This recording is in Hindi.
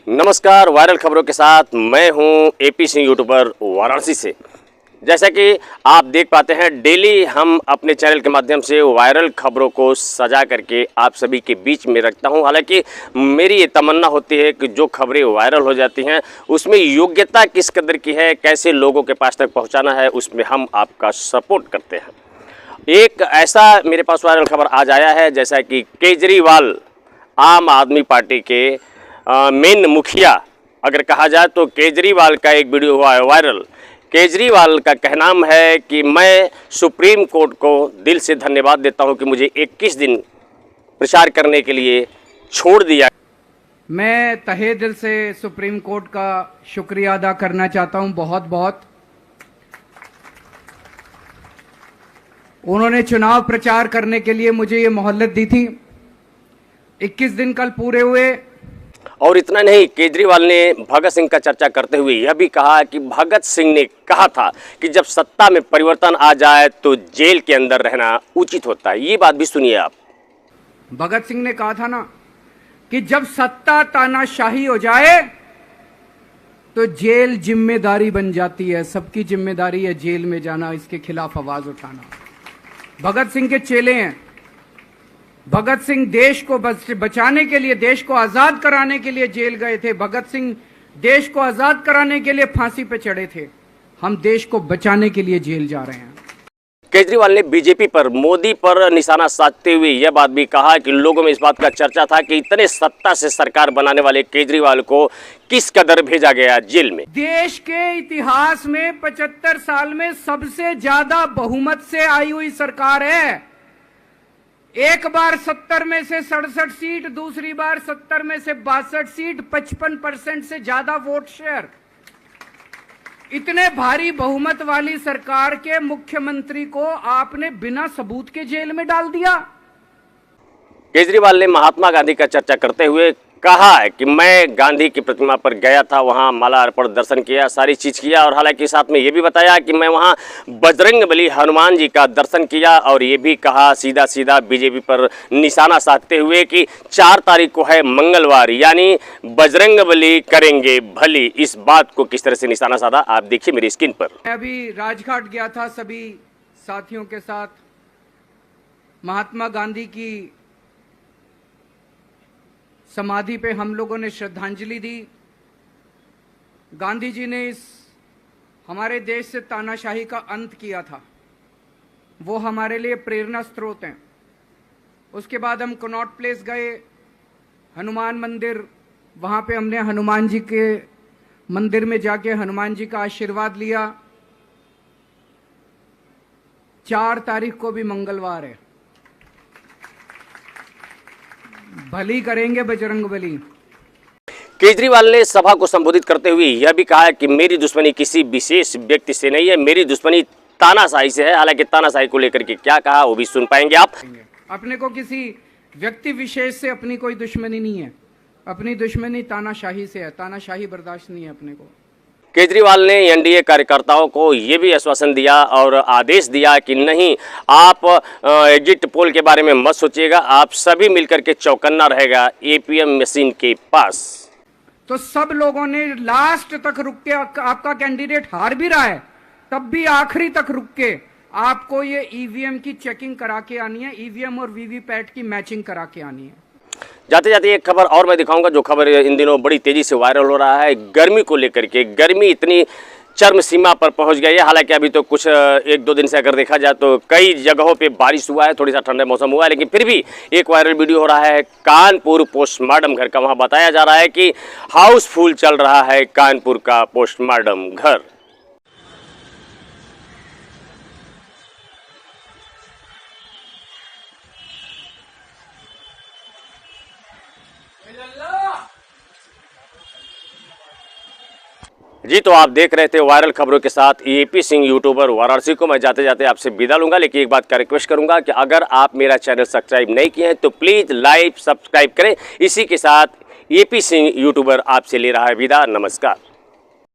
नमस्कार, वायरल खबरों के साथ मैं हूं एपी सिंह यूट्यूबर वाराणसी से। जैसा कि आप देख पाते हैं, डेली हम अपने चैनल के माध्यम से वायरल खबरों को सजा करके आप सभी के बीच में रखता हूं। हालांकि मेरी ये तमन्ना होती है कि जो खबरें वायरल हो जाती हैं उसमें योग्यता किस कदर की है, कैसे लोगों के पास तक पहुंचाना है, उसमें हम आपका सपोर्ट करते हैं। एक ऐसा मेरे पास वायरल खबर आज आया है, जैसा कि केजरीवाल आम आदमी पार्टी के मेन मुखिया अगर कहा जाए तो केजरीवाल का एक वीडियो हुआ है वायरल। केजरीवाल का कहना है कि मैं सुप्रीम कोर्ट को दिल से धन्यवाद देता हूं कि मुझे 21 दिन प्रचार करने के लिए छोड़ दिया। मैं तहे दिल से सुप्रीम कोर्ट का शुक्रिया अदा करना चाहता हूं, बहुत बहुत। उन्होंने चुनाव प्रचार करने के लिए मुझे ये मोहलत दी थी। 21 दिन कल पूरे हुए। और इतना नहीं, केजरीवाल ने भगत सिंह का चर्चा करते हुए यह भी कहा कि भगत सिंह ने कहा था कि जब सत्ता में परिवर्तन आ जाए तो जेल के अंदर रहना उचित होता है। ये बात भी सुनिए आप। भगत सिंह ने कहा था ना कि जब सत्ता तानाशाही हो जाए तो जेल जिम्मेदारी बन जाती है, सबकी जिम्मेदारी है जेल में जाना, इसके खिलाफ आवाज उठाना। भगत सिंह के चेले हैं। भगत सिंह देश को बचाने के लिए, देश को आजाद कराने के लिए जेल गए थे। भगत सिंह देश को आजाद कराने के लिए फांसी पे चढ़े थे। हम देश को बचाने के लिए जेल जा रहे हैं। केजरीवाल ने बीजेपी पर, मोदी पर निशाना साधते हुए यह बात भी कहा कि लोगों में इस बात का चर्चा था कि इतने सत्ता से सरकार बनाने वाले केजरीवाल को किस कदर भेजा गया जेल में। देश के इतिहास में 75 साल में सबसे ज्यादा बहुमत से आई हुई सरकार है। एक बार 70 में से 67 सीट, दूसरी बार 70 में से 62 सीट, 55% से ज्यादा वोट शेयर। इतने भारी बहुमत वाली सरकार के मुख्यमंत्री को आपने बिना सबूत के जेल में डाल दिया। केजरीवाल ने महात्मा गांधी का चर्चा करते हुए कहा है कि मैं गांधी की प्रतिमा पर गया था, वहां माला अर्पण, दर्शन किया, सारी चीज किया, और हालांकि साथ में ये भी बताया कि मैं वहां बजरंगबली हनुमान जी का दर्शन किया, और ये भी कहा सीधा सीधा बीजेपी पर निशाना साधते हुए कि 4 तारीख को है मंगलवार, यानी बजरंगबली करेंगे भली। इस बात को किस तरह से निशाना साधा आप देखिए मेरी स्क्रीन पर। मैं अभी राजघाट गया था सभी साथियों के साथ। महात्मा गांधी की समाधि पे हम लोगों ने श्रद्धांजलि दी। गांधी जी ने इस हमारे देश से तानाशाही का अंत किया था, वो हमारे लिए प्रेरणा स्रोत हैं। उसके बाद हम कनॉट प्लेस गए, हनुमान मंदिर, वहाँ पे हमने हनुमान जी के मंदिर में जाके हनुमान जी का आशीर्वाद लिया। 4 तारीख को भी मंगलवार है, भली करेंगे बजरंगबली। केजरीवाल ने सभा को संबोधित करते हुए यह भी कहा कि मेरी दुश्मनी किसी विशेष व्यक्ति से नहीं है, मेरी दुश्मनी तानाशाही से है। हालांकि तानाशाही को लेकर के क्या कहा वो भी सुन पाएंगे आप। अपने को किसी व्यक्ति विशेष से अपनी कोई दुश्मनी नहीं है, अपनी दुश्मनी तानाशाही से है। तानाशाही बर्दाश्त नहीं है अपने को। केजरीवाल ने एनडीए कार्यकर्ताओं को ये भी आश्वासन दिया और आदेश दिया कि नहीं, आप एग्जिट पोल के बारे में मत सोचिएगा, आप सभी मिलकर के चौकन्ना रहेगा ईवीएम मशीन के पास। तो सब लोगों ने लास्ट तक रुक के, आपका कैंडिडेट हार भी रहा है तब भी आखिरी तक रुक के आपको ये ईवीएम की चेकिंग करा के आनी है, ईवीएम और वीवीपैट की मैचिंग करा के आनी है। जाते जाते एक खबर और मैं दिखाऊंगा, जो खबर इन दिनों बड़ी तेजी से वायरल हो रहा है गर्मी को लेकर के। गर्मी इतनी चरम सीमा पर पहुंच गई है। हालांकि अभी तो कुछ 1-2 दिन से अगर देखा जाए तो कई जगहों पे बारिश हुआ है, थोड़ी सा ठंडा मौसम हुआ है, लेकिन फिर भी एक वायरल वीडियो हो रहा है कानपुर पोस्टमार्टम घर का। वहां बताया जा रहा है कि हाउसफुल चल रहा है कानपुर का पोस्टमार्टम घर। जी, तो आप देख रहे थे वायरल खबरों के साथ एपी सिंह यूट्यूबर वाराणसी को। मैं जाते जाते आपसे विदा लूंगा, लेकिन एक बात का रिक्वेस्ट करूंगा कि अगर आप मेरा चैनल सब्सक्राइब नहीं किए हैं तो प्लीज़ लाइक सब्सक्राइब करें। इसी के साथ एपी सिंह यूट्यूबर आपसे ले रहा है विदा। नमस्कार।